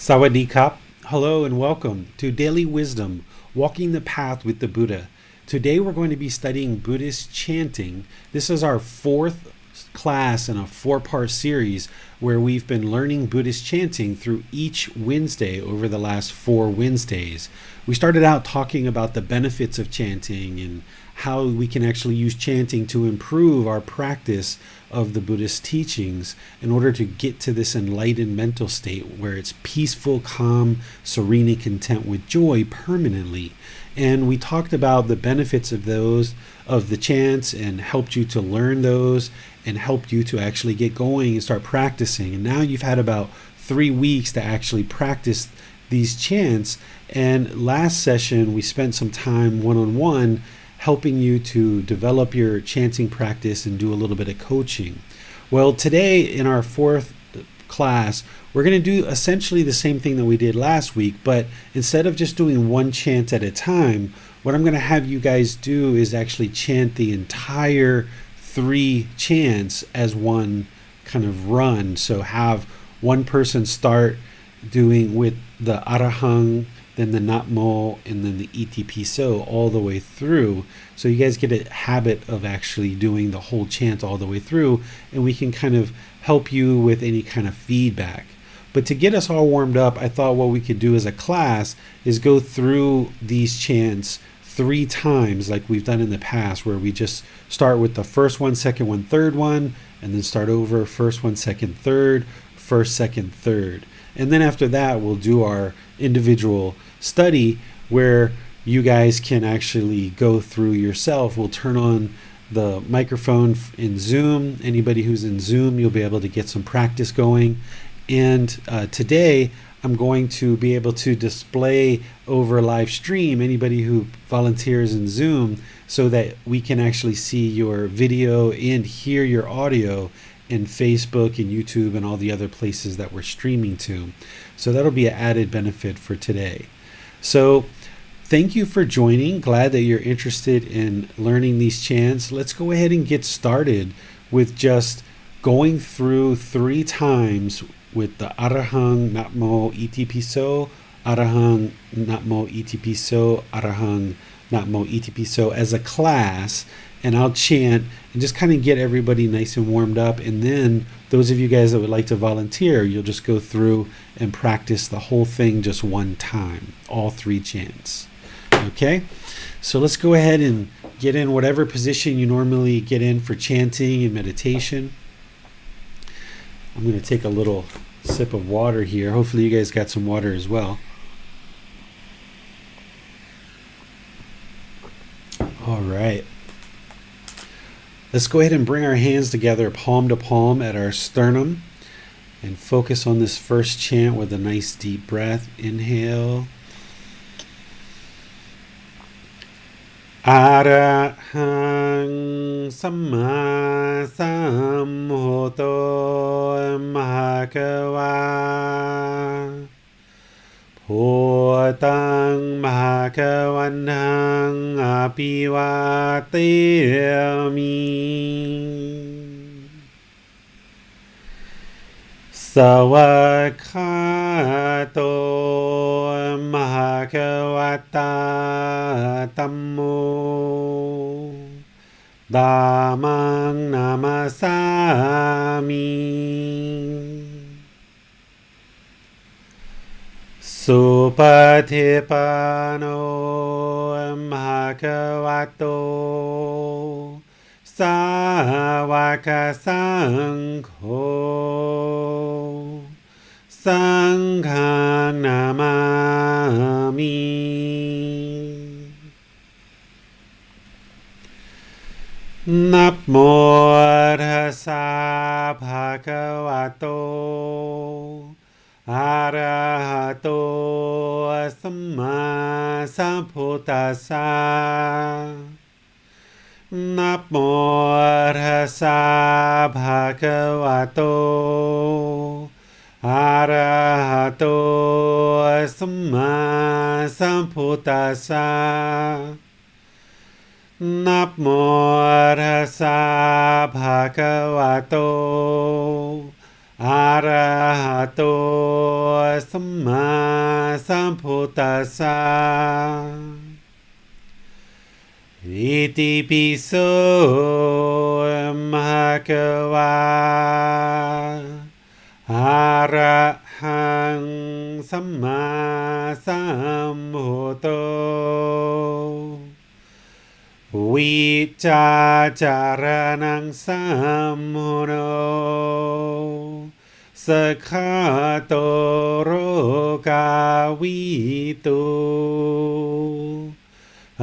Sawadee Kap. Hello and welcome to Daily Wisdom, Walking the Path with the Buddha. Today we're going to be studying Buddhist Chanting. This is our fourth class in a four-part series where we've been learning Buddhist chanting through each Wednesday over the last 4 Wednesdays. We started out talking about the benefits of chanting and how we can actually use chanting to improve our practice of the Buddhist teachings in order to get to this enlightened mental state where it's peaceful, calm, serene, and content with joy permanently. And we talked about the benefits of those, of the chants, and helped you to learn those and helped you to actually get going and start practicing. And now you've had about 3 weeks to actually practice these chants. And last session, we spent some time one-on-one helping you to develop your chanting practice and do a little bit of coaching. Well, today in our fourth class, we're going to do essentially the same thing that we did last week, but instead of just doing one chant at a time, what I'm going to have you guys do is actually chant the entire 3 chants as one kind of run. So have one person start doing with the Arahang, then the Natmo, and then the Iti Piso all the way through. So you guys get a habit of actually doing the whole chant all the way through, and we can kind of help you with any kind of feedback. But to get us all warmed up, I thought what we could do as a class is go through these chants 3 times like we've done in the past, where we just start with the first one, second one, third one, and then start over first one, second, third, first, second, third. And then after that, we'll do our individual study where you guys can actually go through yourself. We'll turn on the microphone in Zoom. Anybody who's in Zoom, you'll be able to get some practice going. And today, I'm going to be able to display over live stream anybody who volunteers in Zoom so that we can actually see your video and hear your audio in Facebook and YouTube and all the other places that we're streaming to. So that'll be an added benefit for today. So thank you for joining. Glad that you're interested in learning these chants. Let's go ahead and get started with just going through 3 times with the Arahang, Natmo, Iti Piso, Arahang, Natmo, Iti Piso, Arahang, Natmo, Iti Piso as a class. And I'll chant and just kind of get everybody nice and warmed up. And then those of you guys that would like to volunteer, you'll just go through and practice the whole thing just one time, all 3 chants. Okay, so let's go ahead and get in whatever position you normally get in for chanting and meditation. I'm going to take a little sip of water here. Hopefully you guys got some water as well. All right. Let's go ahead and bring our hands together, palm to palm at our sternum, and focus on this first chant with a nice deep breath. Inhale. Arahang Samma Sambuddho Mahakava Bhutang Mahakavanang Apivateyami Sawakato Mahakavata Tammo Dhammang Namasami Supatipano Mahakavato Sāvaka Saṅkho Saṅghang Namami Namo Tassa Bhagavato Arahato Samma Sambuddhassa Namo Tassa Bhagavato Arahato Samma Sambuddhassa Namo Tassa Bhagavato อะระหะโตสัมมาสัมพุทธัสสะอิติปิโสภะคะวะอะระหังสัมมาสัมพุทโธวิจาจารณังสัมมุโนสกขาโตโรกาวิตุ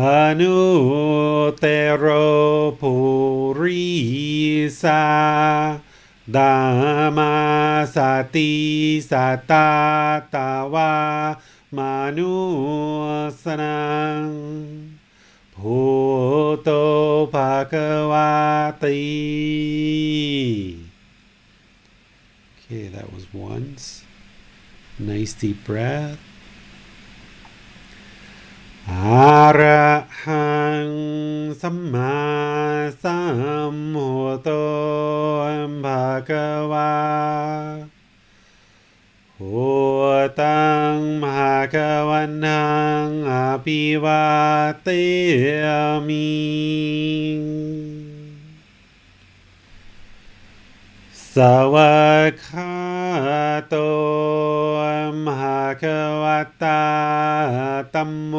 อนุเตโรปุริสาดามาสติสัตตาตาวามนุสนังพุทโธภควาติ Okay, that was once. Nice deep breath. อะระหังสัมมาสัมพุทโธภควาพุทธังภควันตังอภิวาเทมิสวากขาโตภควตาธัมโม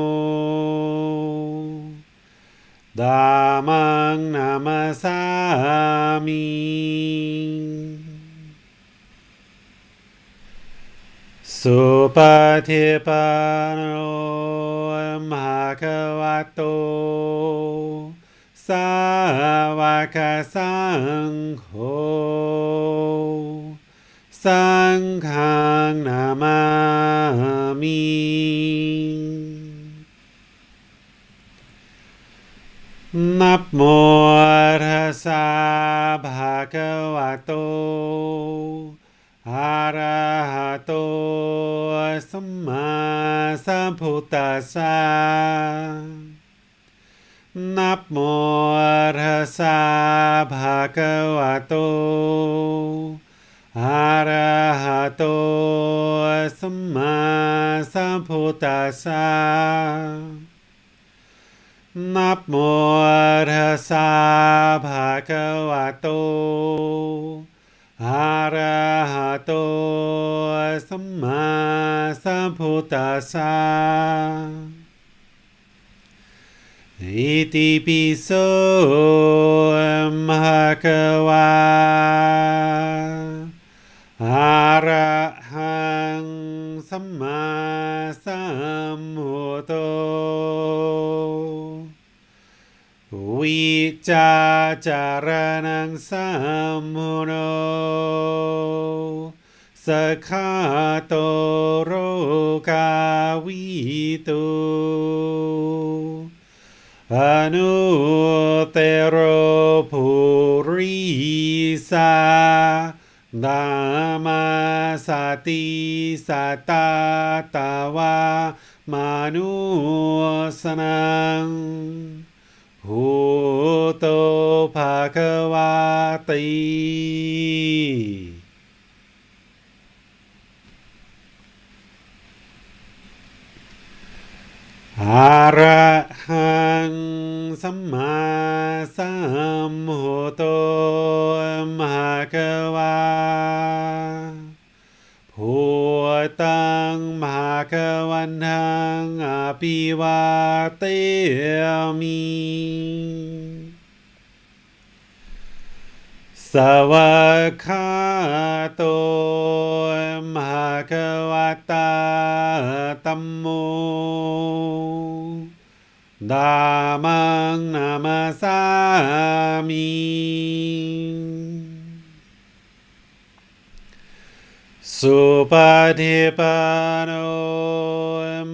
ธัมมังนามัสสามิสุปฏิปันโนภควโตสาวกสังโฆสังฆังนามามินะโมตัสสะภะคะวะโตอะระหะโตสัมมาสัมพุทธัสสะนะโมตัสสะภะคะวะโตอะระหะโตสัมมาสัมพุทธัสสะนะโมตัสสะภะคะวะโตอะระหะโตสัมมาสัมพุทธัสสะอิติปิโสภะคะวะอะระหังสัมมาสัมพุทโธวิจาจารณังสัมมุโนสกขาโตโรกาวิตุอนุเตโรปุริสาดามาสติสัตตาตาวามนุสนังพุทโธภควาติอะระหังสัมมาสัมพุทโธภควาพุทธังภควันตังอภิวาเทมิสวากขาโตภควตาธัมโมธัมมังนามัสสามิสุปฏิปันโน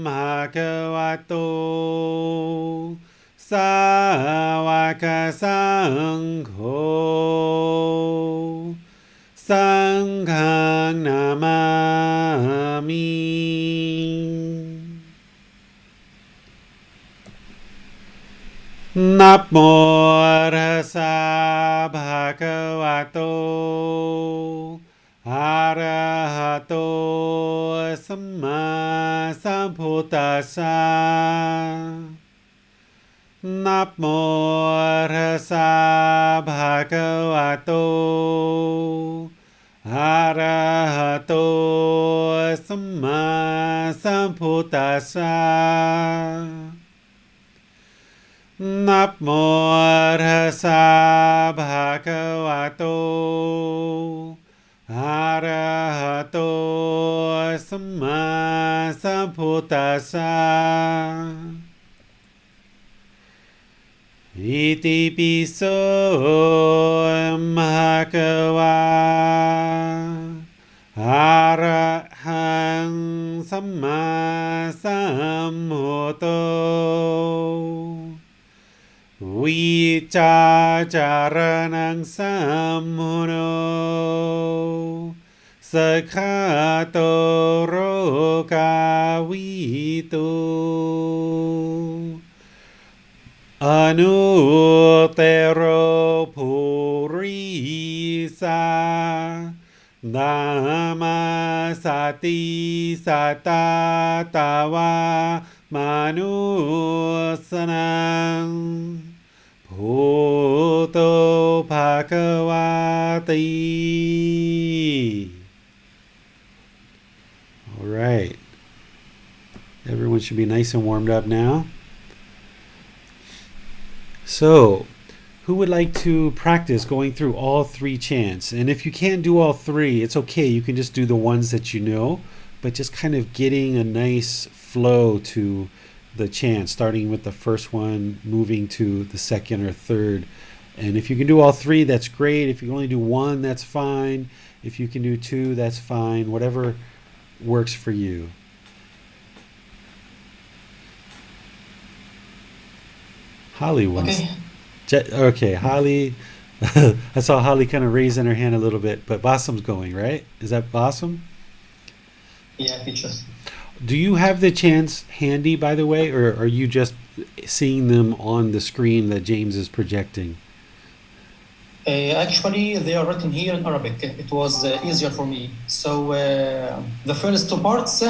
ภควโตสาวกสังโฆสังฆังนามามินะโมตัสสะภะคะวะโตอะ หะโตสัมมาสัมพุทธัสสะนะโมตัสสะภะคะวะโตอะระหะโตสัมมาสัมพุทธัสสะนะโมตัสสะภะคะวะโตอะระหะโตสัมมาสัมพุทธัสสะอิติปิโสภะคะวะอะระหังสัมมาสัมพุทโธวิจาจารณังสัมมุโนสัคขะโตโรกาวิตุอนุเตโรภูริสานามาสติสัตตาตาวามนุสนังพุทโธภควาติ All right. Everyone should be nice and warmed up now. So, who would like to practice going through all three chants? And if you can't do all three, it's okay. You can just do the ones that you know, but just kind of getting a nice flow to the chant, starting with the first one, moving to the second or third. And if you can do all three, that's great. If you can only do one, that's fine. If you can do two, that's fine. Whatever works for you. Holly wants. Okay, Holly. I saw Holly kind of raising her hand a little bit, but Basam's going, right? Is that Basam? Yeah, teacher. Do you have the chants handy, by the way, or are you just seeing them on the screen that James is projecting? Actually, they are written here in Arabic. It was easier for me. So the first two parts,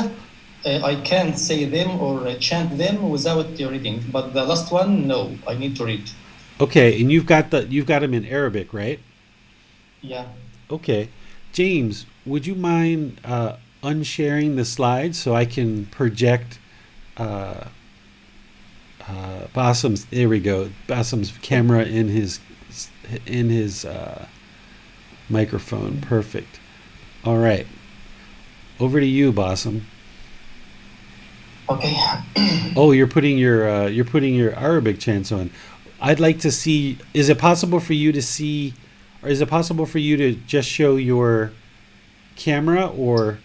I can say them or chant them without reading. But the last one, no, I need to read. Okay, and you've got them in Arabic, right? Yeah. Okay, James, would you mind unsharing the slides so I can project Basam's? There we go. Basam's camera in his microphone. Perfect. All right, over to you, Basam. Okay. Oh, you're putting your Arabic chants on. I'd like to see. Is it possible for you to see, or is it possible for you to just show your camera, or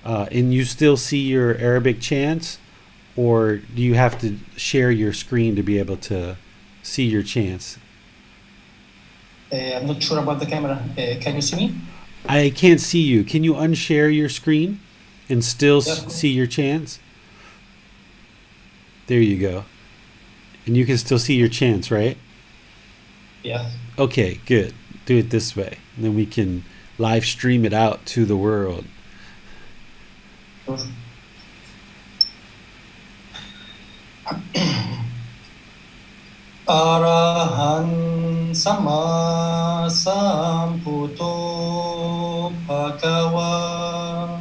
and you still see your Arabic chants, or do you have to share your screen to be able to see your chants? I'm not sure about the camera. Can you see me? I can't see you. Can you unshare your screen and still Yeah. see your chants? There you go. And you can still see your chants, right? Yeah. Okay, good. Do it this way. And then we can live stream it out to the world. Sure. Arahan Sama Samputo Bhagawa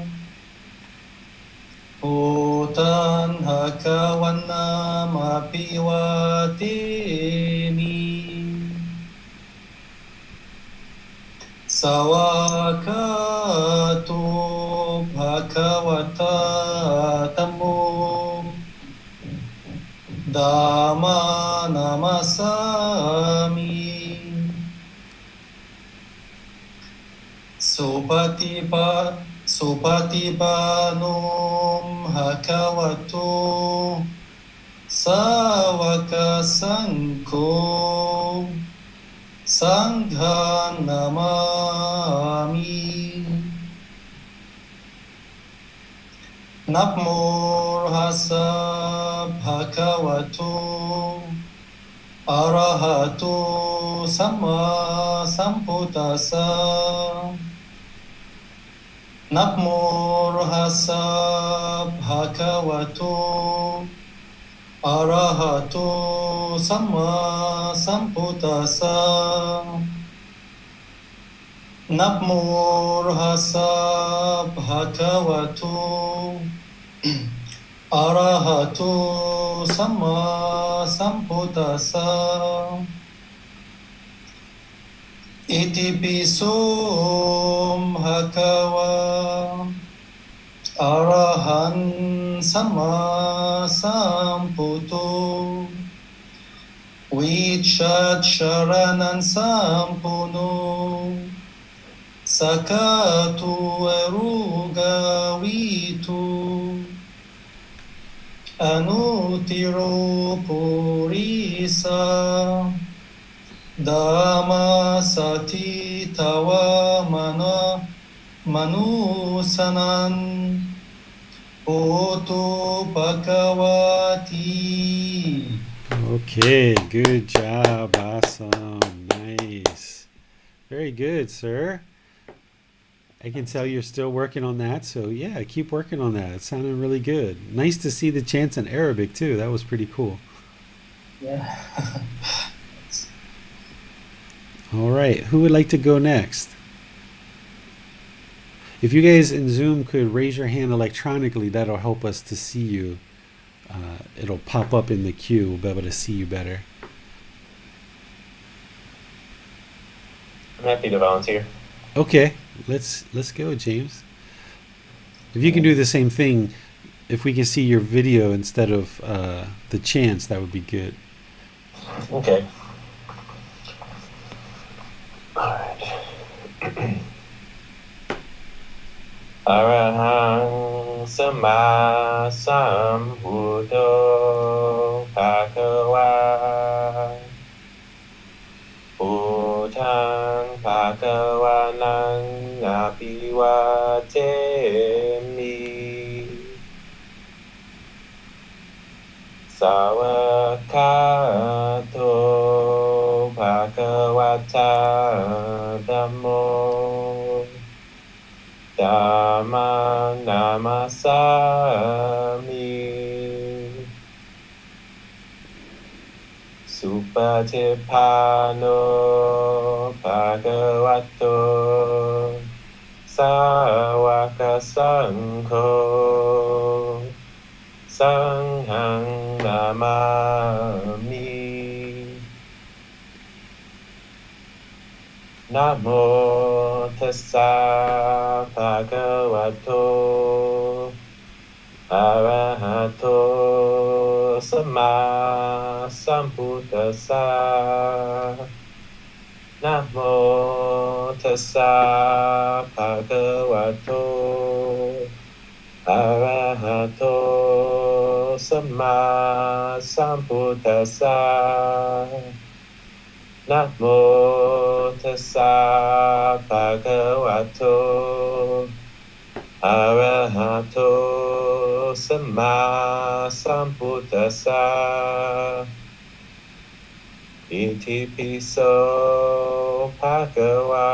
Bhutan Hakawanam Apiwatimi Sawakato Bhagavata Tamo Dhamma Namasami Supatipanum Hakavato Savaka Sankho Sangha Namami Namo Hasa Bhagavato Arahato Sama Sambuddhasa Namo Rasa Bhagavato Arahato Samma Sambuddhassa. Namo Rasa Bhagavato Arahato Samma Sambuddhassa. Iti piso bhagava arahan sama sambuddho vichat sharanan sampuno sakatu eruga vitu anutiro purisa Dhamma sati tawa mana manusanan Oto bhagavati. Okay, good job. Awesome. Nice. Very good, sir. I can tell you're still working on that, so yeah, keep working on that. It sounded really good. Nice to see the chants in Arabic too. That was pretty cool. Yeah. All right, who would like to go next? If you guys in Zoom could raise your hand electronically, that'll help us to see you. It'll pop up in the queue. We'll be able to see you better. I'm happy to volunteer. Okay, let's go, James. If you can do the same thing, if we can see your video instead of the chants, that would be good. Okay. All right. Arahang Sama Sambuddho Bhagava Buddhang Bhagavanang Abhivatemi Sawakato Bhagavata Dhammo Dhamma Namasami Supatippano Bhagavato Sawaka Sangho Sanghang Namami Namo tassa bhagavato arahato sama sambuddhassa. Namo tassa bhagavato arahato sama sambuddhassa. Namo tassa bhagavato arahato sama sambuddhassa. Iti piso bhagava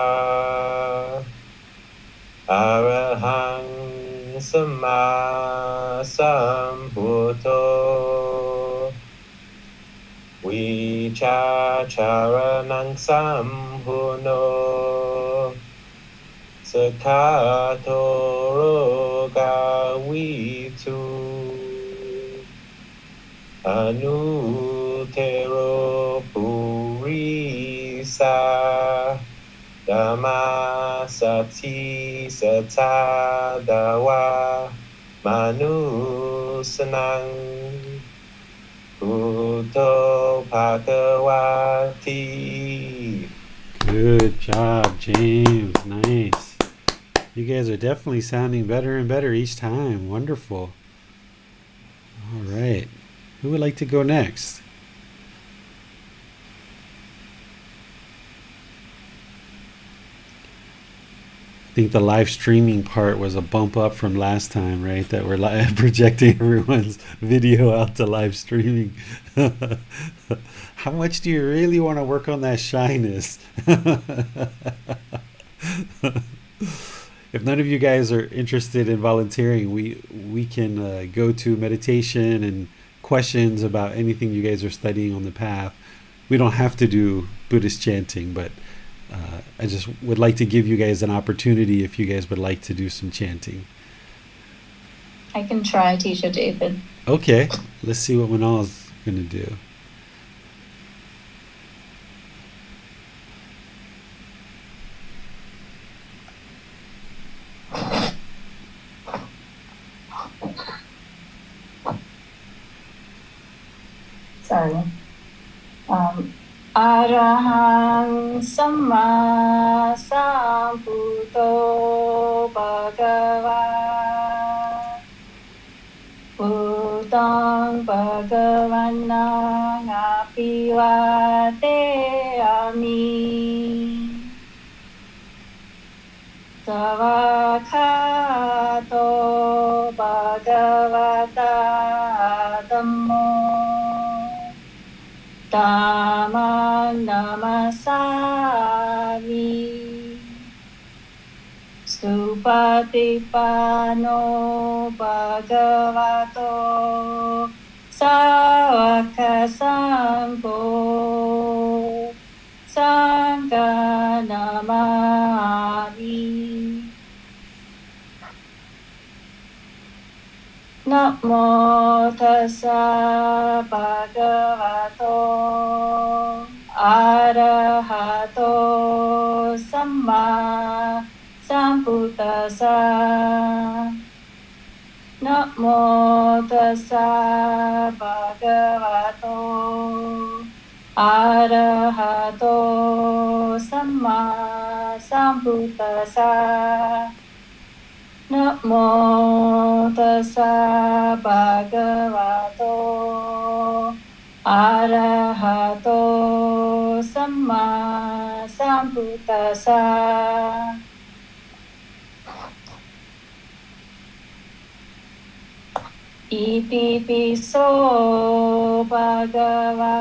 arahang sama sambuddho Vichacharanang sampuno Sakato roga vitu Anutero purisa Dhamma sati satadawa manusanang Buddho Bhagavati. Good job, James. Nice. You guys are definitely sounding better and better each time. Wonderful. All right. Who would like to go next? I think the live streaming part was a bump up from last time, right? That we're projecting everyone's video out to live streaming. How much do you really want to work on that shyness? if none of you guys are interested in volunteering, we can go to meditation and questions about anything you guys are studying on the path. We don't have to do Buddhist chanting, but I just would like to give you guys an opportunity if you guys would like to do some chanting. I can try, Teacher David. Okay, let's see what Manal is going to do. Sorry. Arahang Samma Sambuddho Bhagava Buddhang Bhagavanang Apivateami Savakato Bhagavata Dhammo Dhammang Namasami Supatipanno Bhagavato Sāvaka Sangho Sangha Namami Namo tassa bhagavato arahato samma sambuddhassa. Namo tassa bhagavato arahato samma sambuddhassa. Namo tassa bhagavato arahato samma sambuddhassa. Iti piso bhagava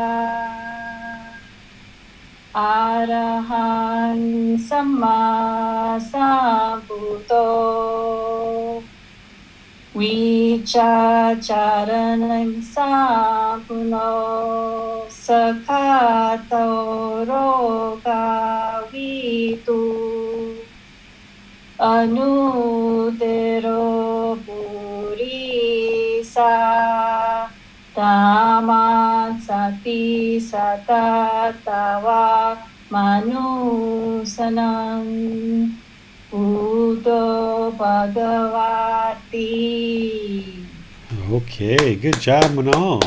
Arahang Samma Sambuddho Vichacharanang Sampuno Sakato Roga Vitu Anudero Purisa Dhamma Sati Satatawa Manusanang Buddho Bhagavati. Okay, good job, Manal.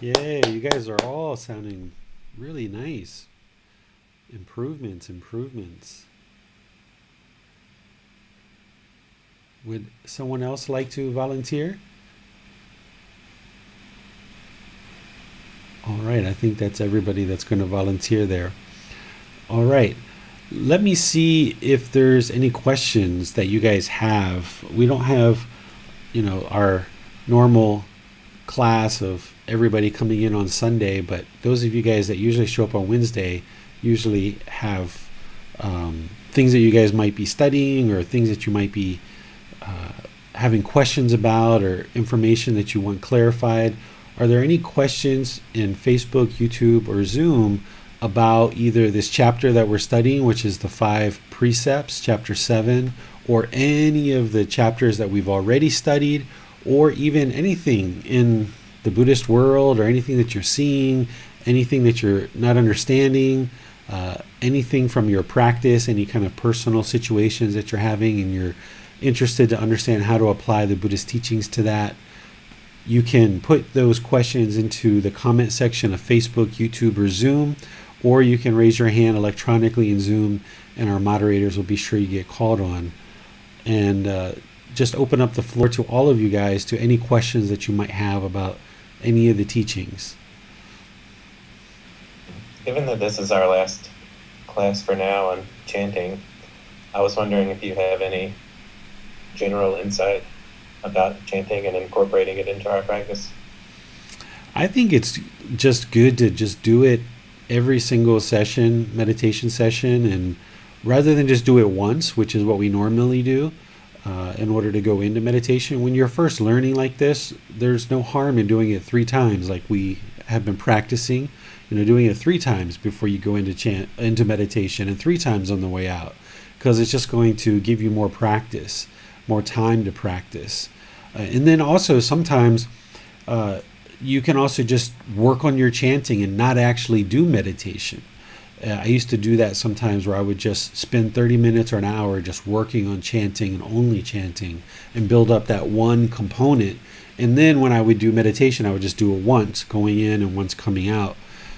Yay, you guys are all sounding really nice. Improvements. Would someone else like to volunteer? All right, I think that's everybody that's going to volunteer there. All right, let me see if there's any questions that you guys have. We don't have, our normal class of everybody coming in on Sunday, but those of you guys that usually show up on Wednesday usually have things that you guys might be studying or things that you might be having questions about or information that you want clarified. Are there any questions in Facebook, YouTube, or Zoom about either this chapter that we're studying, which is the 5 precepts, chapter 7, or any of the chapters that we've already studied, or even anything in the Buddhist world, or anything that you're seeing, anything that you're not understanding, anything from your practice, any kind of personal situations that you're having and you're interested to understand how to apply the Buddhist teachings to that? You can put those questions into the comment section of Facebook, YouTube, or Zoom, or you can raise your hand electronically in Zoom, and our moderators will be sure you get called on. And just open up the floor to all of you guys to any questions that you might have about any of the teachings. Given that this is our last class for now on chanting, I was wondering if you have any general insight about chanting and incorporating it into our practice. I think it's just good to just do it every single session, meditation session, and rather than just do it once, which is what we normally do in order to go into meditation. When you're first learning like this, there's no harm in doing it 3 times, like we have been practicing. Doing it 3 times before you go into meditation, and 3 times on the way out, because it's just going to give you more practice, more time to practice. And then also sometimes you can also just work on your chanting and not actually do meditation. I used to do that sometimes, where I would just spend 30 minutes or an hour just working on chanting and only chanting, and build up that one component. And then when I would do meditation, I would just do it once going in and once coming out.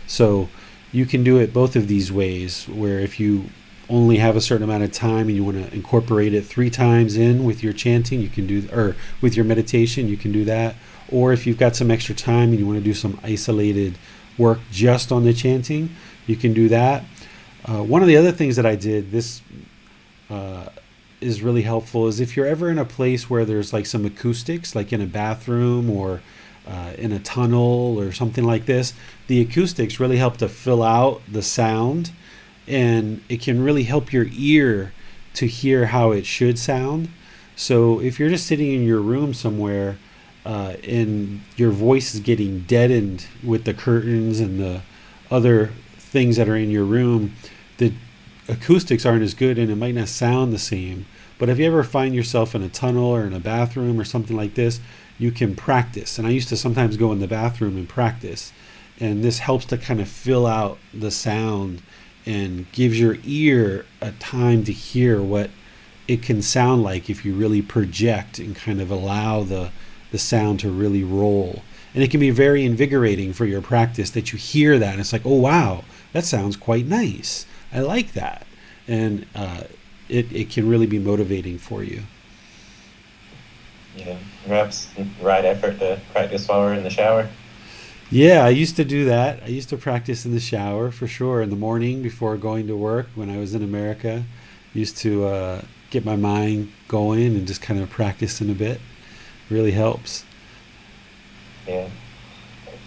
So you can do it both of these ways, where if you only have a certain amount of time and you want to incorporate it 3 times in with your chanting, you can do, or with your meditation, you can do that. Or if you've got some extra time and you want to do some isolated work just on the chanting, you can do that. One of the other things that I did, this is really helpful, is if you're ever in a place where there's like some acoustics, like in a bathroom or in a tunnel or something like this, the acoustics really help to fill out the sound, and it can really help your ear to hear how it should sound. So if you're just sitting in your room somewhere and your voice is getting deadened with the curtains and the other things that are in your room, the acoustics aren't as good and it might not sound the same. But if you ever find yourself in a tunnel or in a bathroom or something like this, you can practice. And I used to sometimes go in the bathroom and practice. And this helps to kind of fill out the sound and gives your ear a time to hear what it can sound like if you really project and kind of allow the sound to really roll. And it can be very invigorating for your practice that you hear that. And it's like, oh, wow, that sounds quite nice. I like that. And it can really be motivating for you. Yeah, perhaps right effort to practice while we're in the shower. Yeah, I used to do that. I used to practice in the shower for sure. In the morning before going to work when I was in America, used to get my mind going and just kind of practicing a bit. Really helps. Yeah.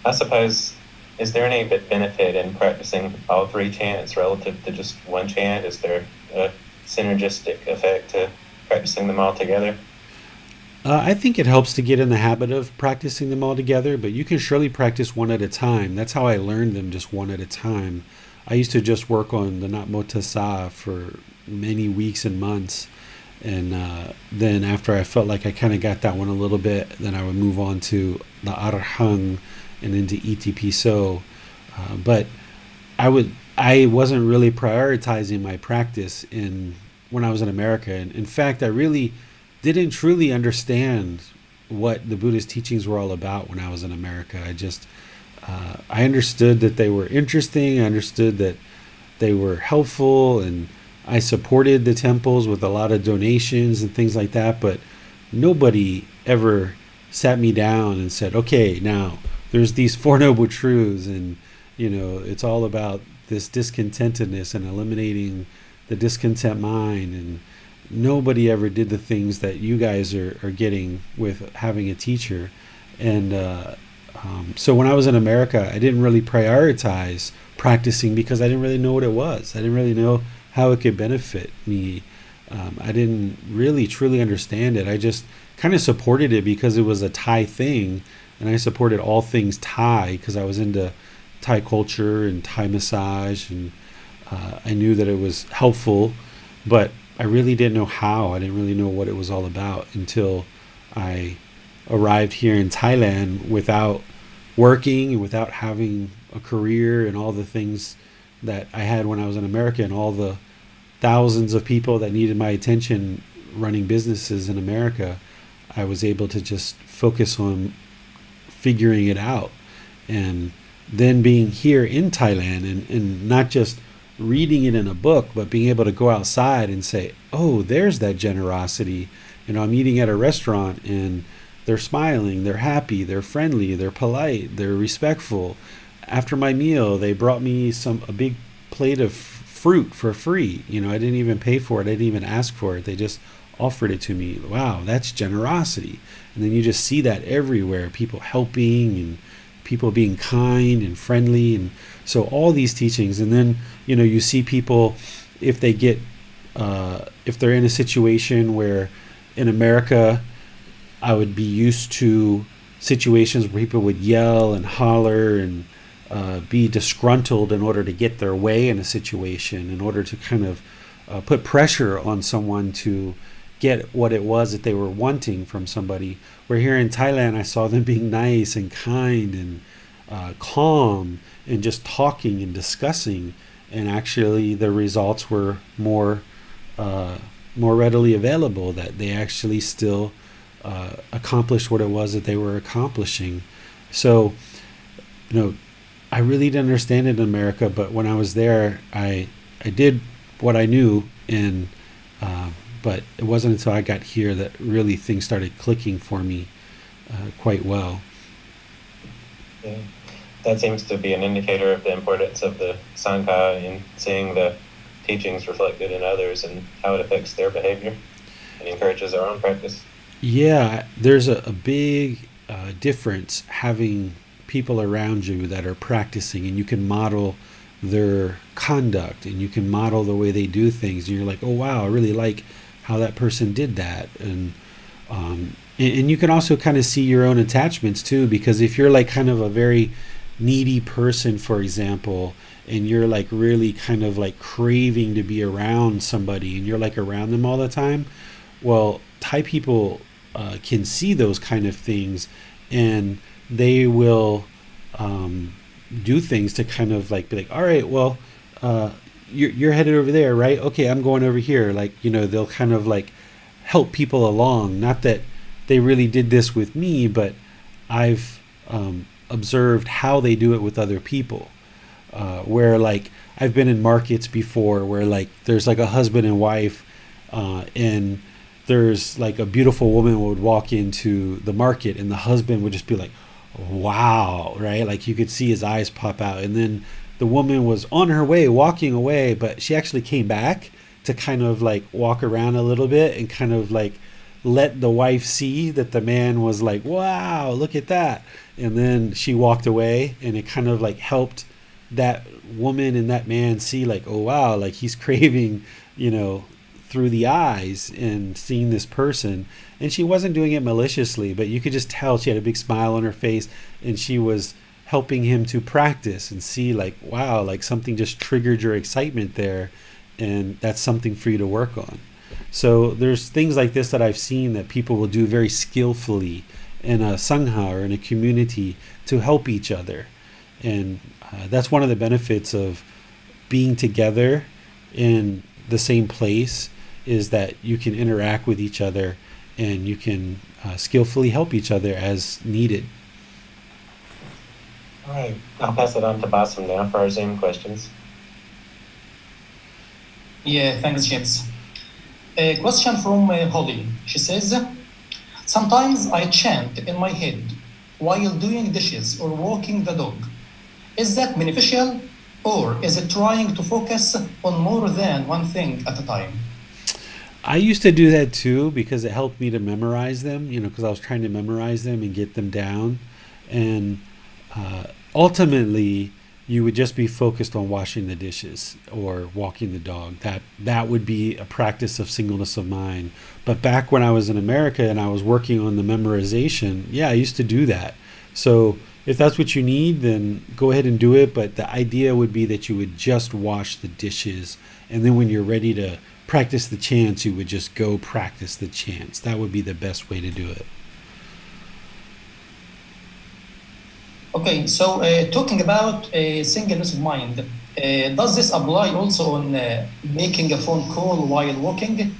I suppose, is there any benefit in practicing all 3 chants relative to just one chant? Is there a synergistic effect to practicing them all together? I think it helps to get in the habit of practicing them all together, but you can surely practice one at a time. That's how I learned them, just one at a time. I used to just work on the Namo Tassa for many weeks and months. And then after I felt like I kind of got that one a little bit, then I would move on to the Arhang and into Iti Piso. But I wasn't really prioritizing my practice when I was in America. And in fact, I really didn't truly understand what the Buddhist teachings were all about when I was in America. I understood that they were interesting. I understood that they were helpful, and I supported the temples with a lot of donations and things like that, but nobody ever sat me down and said, okay, now there's these 4 noble truths, and it's all about this discontentedness and eliminating the discontent mind. And nobody ever did the things that you guys are getting with having a teacher. And so when I was in America, I didn't really prioritize practicing because I didn't really know what it was. I didn't really know how it could benefit me. I didn't really truly understand it. I just kind of supported it because it was a Thai thing, and I supported all things Thai because I was into Thai culture and Thai massage, and I knew that it was helpful, but I really didn't know how. I didn't really know what it was all about until I arrived here in Thailand without working and without having a career and all the things that I had when I was in America, and all the thousands of people that needed my attention running businesses in America. I was able to just focus on figuring it out. And then being here in Thailand and not just reading it in a book, but being able to go outside and say, oh, there's that generosity. I'm eating at a restaurant and they're smiling, they're happy, they're friendly, they're polite, they're respectful. After my meal, they brought me a big plate of fruit for free. I didn't even pay for it. I didn't even ask for it. They just offered it to me. Wow, that's generosity. And then you just see that everywhere, people helping and people being kind and friendly. And so all these teachings, and then you see people, if they get if they're in a situation where in America I would be used to situations where people would yell and holler and be disgruntled in order to get their way in a situation, in order to kind of put pressure on someone to get what it was that they were wanting from somebody. Where here in Thailand, I saw them being nice and kind and calm and just talking and discussing, and actually the results were more readily available, that they actually still accomplished what it was that they were accomplishing. So, I really didn't understand it in America, but when I was there, I did what I knew, and but it wasn't until I got here that really things started clicking for me quite well. Yeah. That seems to be an indicator of the importance of the Sangha in seeing the teachings reflected in others and how it affects their behavior and encourages our own practice. Yeah, there's a big difference having people around you that are practicing, and you can model their conduct and you can model the way they do things, and you're like, oh wow, I really like how that person did that. And you can also kind of see your own attachments too, because if you're like kind of a very needy person, for example, and you're like really kind of like craving to be around somebody and you're like around them all the time, well, Thai people can see those kind of things, and they will do things to kind of like be like, all right, well, you're headed over there, right? Okay, I'm going over here. Like, they'll kind of like help people along. Not that they really did this with me, but I've observed how they do it with other people. Where like I've been in markets before where like there's like a husband and wife, and there's like a beautiful woman would walk into the market, and the husband would just be like, wow, right? Like you could see his eyes pop out. And then the woman was on her way, walking away, but she actually came back to kind of like walk around a little bit and kind of like let the wife see that the man was like, wow, look at that. And then she walked away, and it kind of like helped that woman and that man see like, oh wow, like he's craving, through the eyes and seeing this person. And she wasn't doing it maliciously, but you could just tell she had a big smile on her face, and she was helping him to practice and see like, wow, like something just triggered your excitement there, and that's something for you to work on. So there's things like this that I've seen that people will do very skillfully in a sangha or in a community to help each other. And that's one of the benefits of being together in the same place, is that you can interact with each other and you can skillfully help each other as needed. All right, I'll pass it on to Basim now for our Zoom questions. Yeah, thanks, James. A question from Holly. She says, sometimes I chant in my head while doing dishes or walking the dog. Is that beneficial, or is it trying to focus on more than one thing at a time? I used to do that too, because it helped me to memorize them, because I was trying to memorize them and get them down. And ultimately, you would just be focused on washing the dishes or walking the dog. That would be a practice of singleness of mind. But back when I was in America and I was working on the memorization, yeah, I used to do that. So if that's what you need, then go ahead and do it. But the idea would be that you would just wash the dishes, and then when you're ready to practice the chants, you would just go practice the chants. That would be the best way to do it. Okay, so talking about singleness of mind, does this apply also on making a phone call while walking?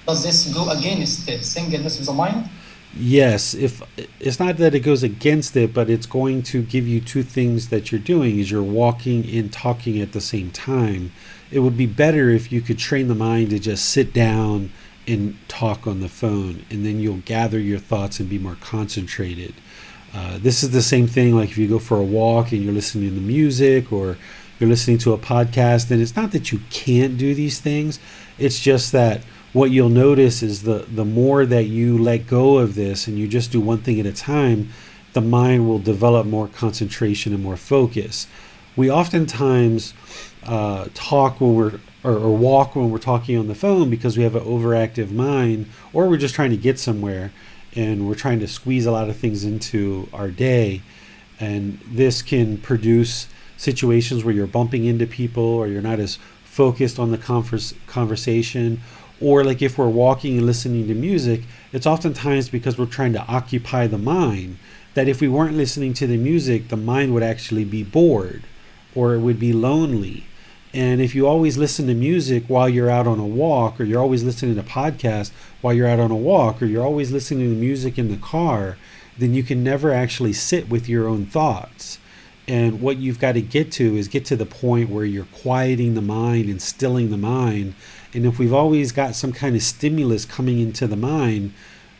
Does this go against singleness of the mind? Yes, if it's not that it goes against it, but it's going to give you two things that you're doing, is you're walking and talking at the same time. It would be better if you could train the mind to just sit down and talk on the phone, and then you'll gather your thoughts and be more concentrated. This is the same thing like if you go for a walk and you're listening to music or you're listening to a podcast, and it's not that you can't do these things, it's just that what you'll notice is the more that you let go of this and you just do one thing at a time, the mind will develop more concentration and more focus. We oftentimes talk when we're or walk when we're talking on the phone because we have an overactive mind, or we're just trying to get somewhere and we're trying to squeeze a lot of things into our day. And this can produce situations where you're bumping into people or you're not as focused on the conversation. Or like if we're walking and listening to music, it's oftentimes because we're trying to occupy the mind, that if we weren't listening to the music, the mind would actually be bored or it would be lonely. And if you always listen to music while you're out on a walk, or you're always listening to podcasts while you're out on a walk, or you're always listening to music in the car, then you can never actually sit with your own thoughts. And what you've got to get to is get to the point where you're quieting the mind and stilling the mind. And if we've always got some kind of stimulus coming into the mind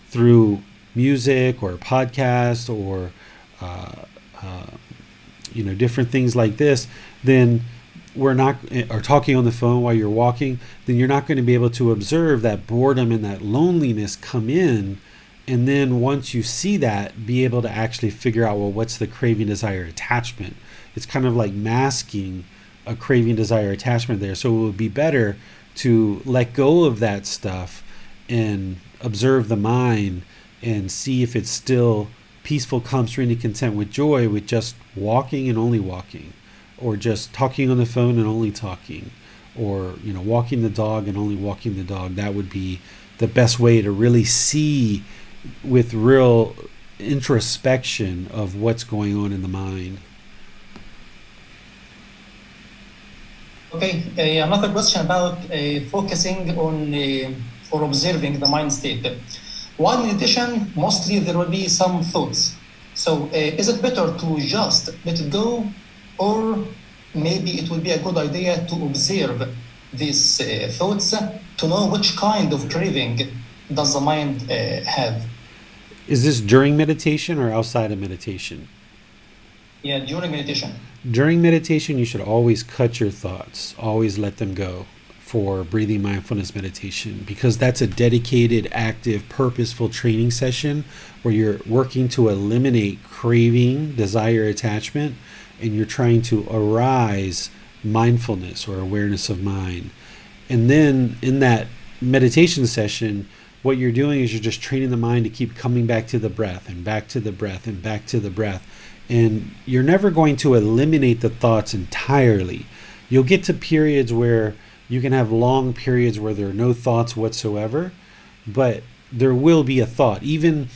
through music or podcast or different things like this, then we're not, or talking on the phone while you're walking, then you're not going to be able to observe that boredom and that loneliness come in. And then once you see that, be able to actually figure out, well, what's the craving, desire, attachment? It's kind of like masking a craving, desire, attachment there. So it would be better to let go of that stuff and observe the mind and see if it's still peaceful, calm, serenity, content with joy with just walking and only walking, or just talking on the phone and only talking, or walking the dog and only walking the dog. That would be the best way to really see with real introspection of what's going on in the mind. Okay, another question about focusing on or observing the mind state. While meditation, mostly there will be some thoughts. So is it better to just let it go, or maybe it would be a good idea to observe these thoughts to know which kind of craving does the mind have? Is this during meditation or outside of meditation? Yeah, during meditation. During meditation, you should always cut your thoughts, always let them go for breathing mindfulness meditation, because that's a dedicated, active, purposeful training session where you're working to eliminate craving, desire, attachment, and you're trying to arise mindfulness or awareness of mind. And then in that meditation session, what you're doing is you're just training the mind to keep coming back to the breath and back to the breath and back to the breath. And you're never going to eliminate the thoughts entirely. You'll get to periods where you can have long periods where there are no thoughts whatsoever, but there will be a thought. Even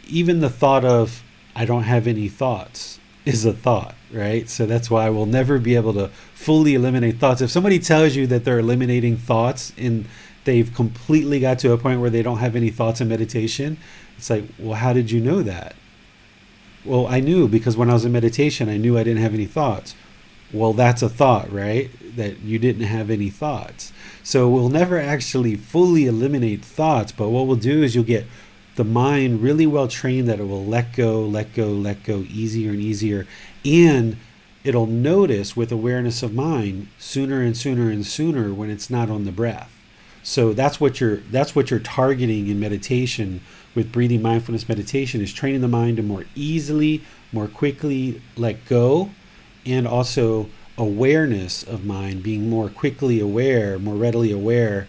the thought of, I don't have any thoughts, is a thought, right? So that's why we'll never be able to fully eliminate thoughts. If somebody tells you that they're eliminating thoughts and they've completely got to a point where they don't have any thoughts in meditation, it's like, well, how did you know that? Well, I knew because when I was in meditation, I knew I didn't have any thoughts. Well, that's a thought, right? That you didn't have any thoughts. So we'll never actually fully eliminate thoughts, but what we'll do is you'll get the mind really well trained that it will let go, let go, let go easier and easier. And it'll notice with awareness of mind sooner and sooner and sooner when it's not on the breath. So that's what you're targeting in meditation with breathing mindfulness meditation, is training the mind to more easily, more quickly let go, and also awareness of mind, being more quickly aware, more readily aware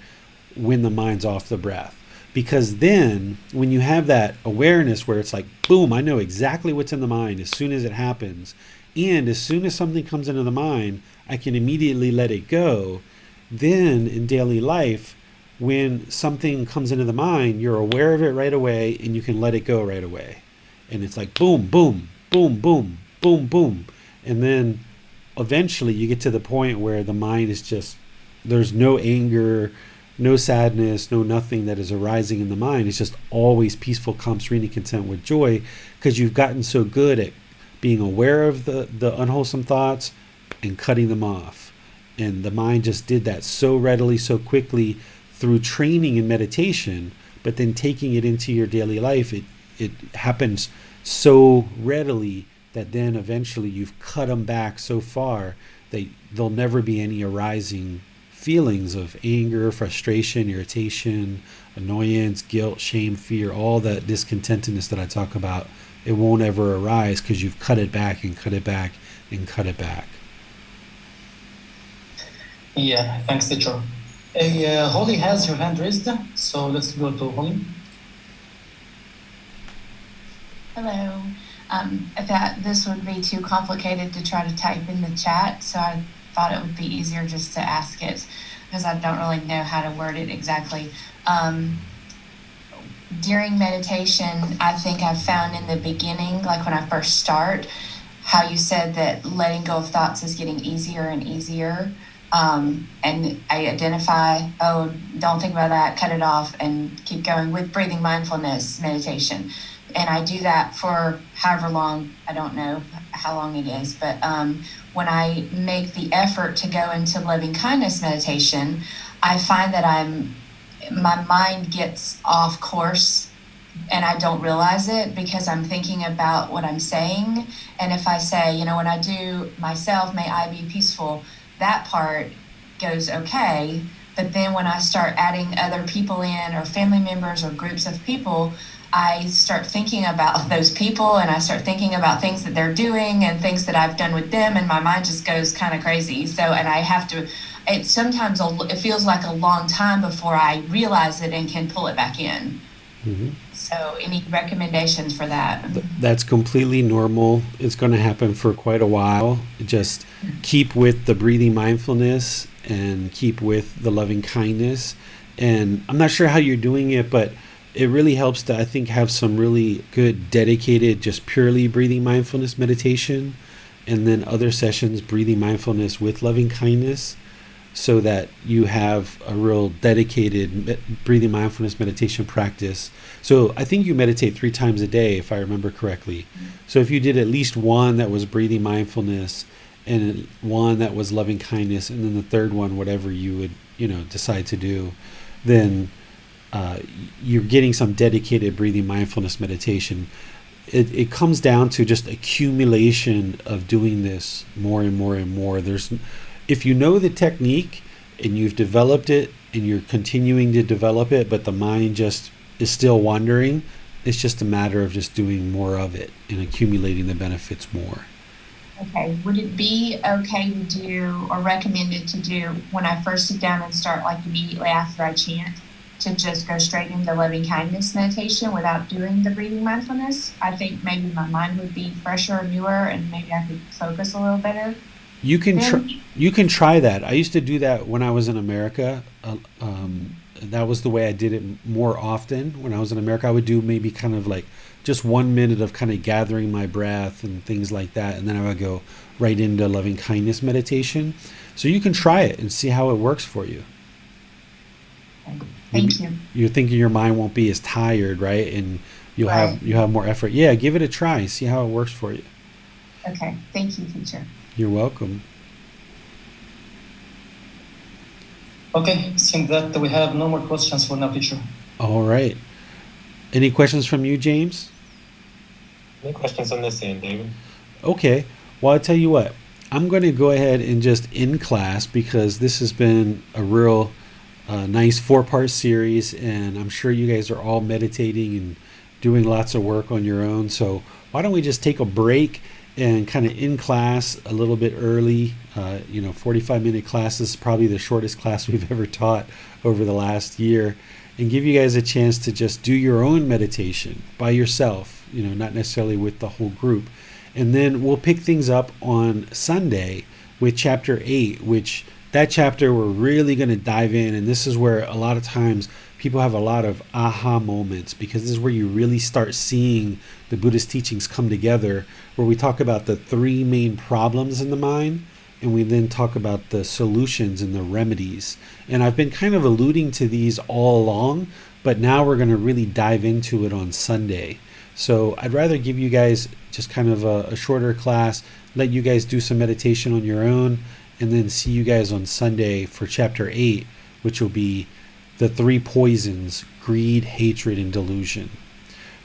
when the mind's off the breath. Because then when you have that awareness where it's like, boom, I know exactly what's in the mind as soon as it happens, and as soon as something comes into the mind, I can immediately let it go. Then in daily life, when something comes into the mind, you're aware of it right away and you can let it go right away. And it's like boom, boom, boom, boom, boom, boom. And then eventually you get to the point where the mind is just, there's no anger, no sadness, no nothing that is arising in the mind. It's just always peaceful, calm, serenity, content with joy, because you've gotten so good at being aware of the unwholesome thoughts and cutting them off. And the mind just did that so readily, so quickly through training and meditation, but then taking it into your daily life, it happens so readily that then eventually you've cut them back so far that there'll never be any arising feelings of anger, frustration, irritation, annoyance, guilt, shame, fear, all that discontentedness that I talk about. It won't ever arise because you've cut it back and cut it back and cut it back. Yeah, thanks, teacher. Holly has her hand raised, so let's go to Holly. Hello. I thought this would be too complicated to try to type in the chat, so I thought it would be easier just to ask it because I don't really know how to word it exactly. During meditation, I think I've found in the beginning, like when I first start, how you said that letting go of thoughts is getting easier and easier. And I identify, oh, don't think about that, cut it off, and keep going with breathing mindfulness meditation. And I do that for however long, I don't know how long it is, but when I make the effort to go into loving kindness meditation, I find that my mind gets off course and I don't realize it because I'm thinking about what I'm saying. And if I say, when I do myself, may I be peaceful, that part goes okay. But then when I start adding other people in or family members or groups of people, I start thinking about those people and I start thinking about things that they're doing and things that I've done with them, and my mind just goes kind of crazy. So, and I have to, it feels like a long time before I realize it and can pull it back in. Mm-hmm. So any recommendations for that? That's completely normal. It's going to happen for quite a while. Just keep with the breathing mindfulness and keep with the loving kindness. And I'm not sure how you're doing it, but it really helps to, I think, have some really good dedicated, just purely breathing mindfulness meditation, and then other sessions, breathing mindfulness with loving kindness, so that you have a real dedicated breathing mindfulness meditation practice. So I think you meditate 3 times a day, if I remember correctly. So if you did at least one that was breathing mindfulness and one that was loving kindness, and then the third one, whatever you would, decide to do, then you're getting some dedicated breathing mindfulness meditation. It comes down to just accumulation of doing this more and more and more. If you know the technique and you've developed it and you're continuing to develop it, but the mind just is still wandering, it's just a matter of just doing more of it and accumulating the benefits more. Okay. Would it be okay to do or recommended to do when I first sit down and start, like immediately after I chant, to just go straight into loving kindness meditation without doing the breathing mindfulness? I think maybe my mind would be fresher, newer, and maybe I could focus a little better. You can try that. I used to do that when I was in America. That was the way I did it more often. When I was in America, I would do maybe kind of like just 1 minute of kind of gathering my breath and things like that, and then I would go right into loving kindness meditation. So you can try it and see how it works for you. Thank you. You're thinking your mind won't be as tired, right? And you'll have more effort. Yeah, give it a try. See how it works for you. Okay. Thank you, teacher. You're welcome. Okay, seeing that we have no more questions for now, teacher. All right. Any questions from you, James? Any questions on this end, David? Okay. Well, I'll tell you what. I'm going to go ahead and just end class because this has been a real nice 4-part series, and I'm sure you guys are all meditating and doing lots of work on your own. So why don't we just take a break and kind of end class a little bit early. 45-minute class is probably the shortest class we've ever taught over the last year, and give you guys a chance to just do your own meditation by yourself, not necessarily with the whole group. And then we'll pick things up on Sunday with chapter 8, which that chapter we're really going to dive in. And this is where a lot of times people have a lot of aha moments, because this is where you really start seeing the Buddhist teachings come together, where we talk about the 3 main problems in the mind, and we then talk about the solutions and the remedies. And I've been kind of alluding to these all along, but now we're going to really dive into it on Sunday. So I'd rather give you guys just kind of a shorter class, let you guys do some meditation on your own, and then see you guys on Sunday for chapter 8, which will be the 3 poisons: greed, hatred, and delusion.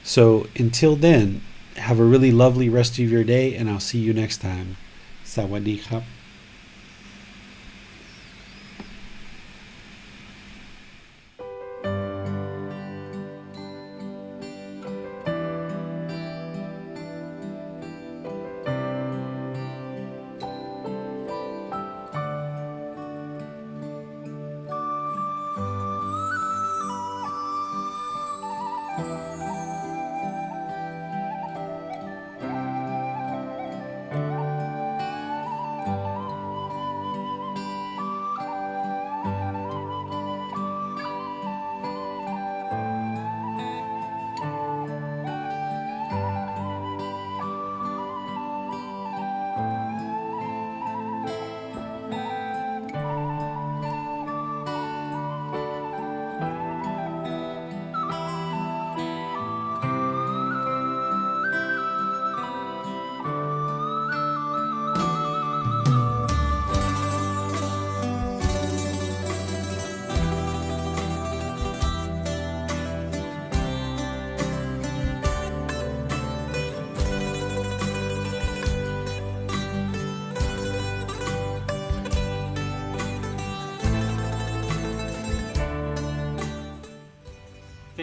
So until then, have a really lovely rest of your day, and I'll see you next time. Sawadee krap.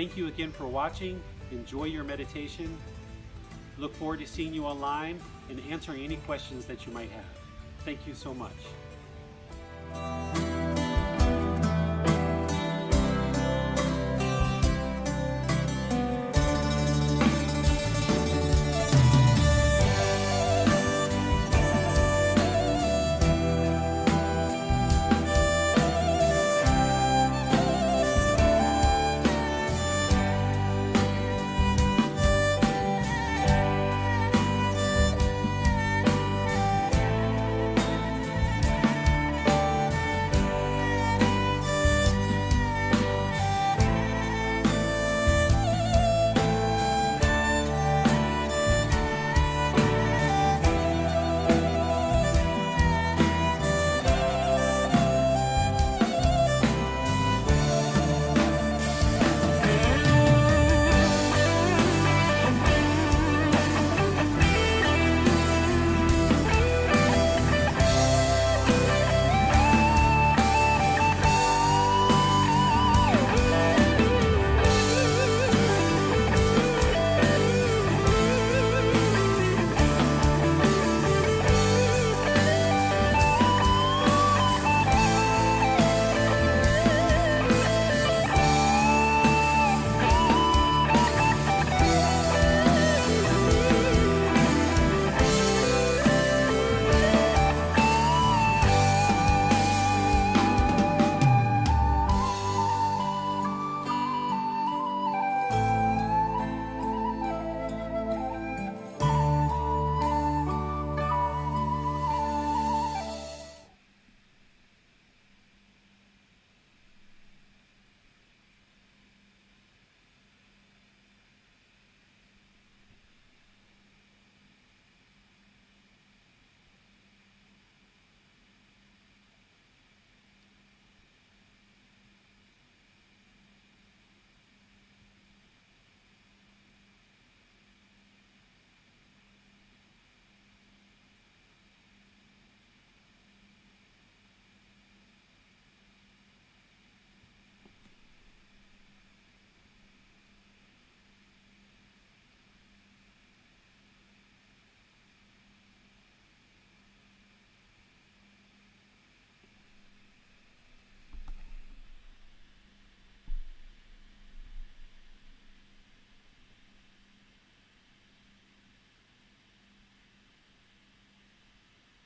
Thank you again for watching. Enjoy your meditation. Look forward to seeing you online and answering any questions that you might have. Thank you so much.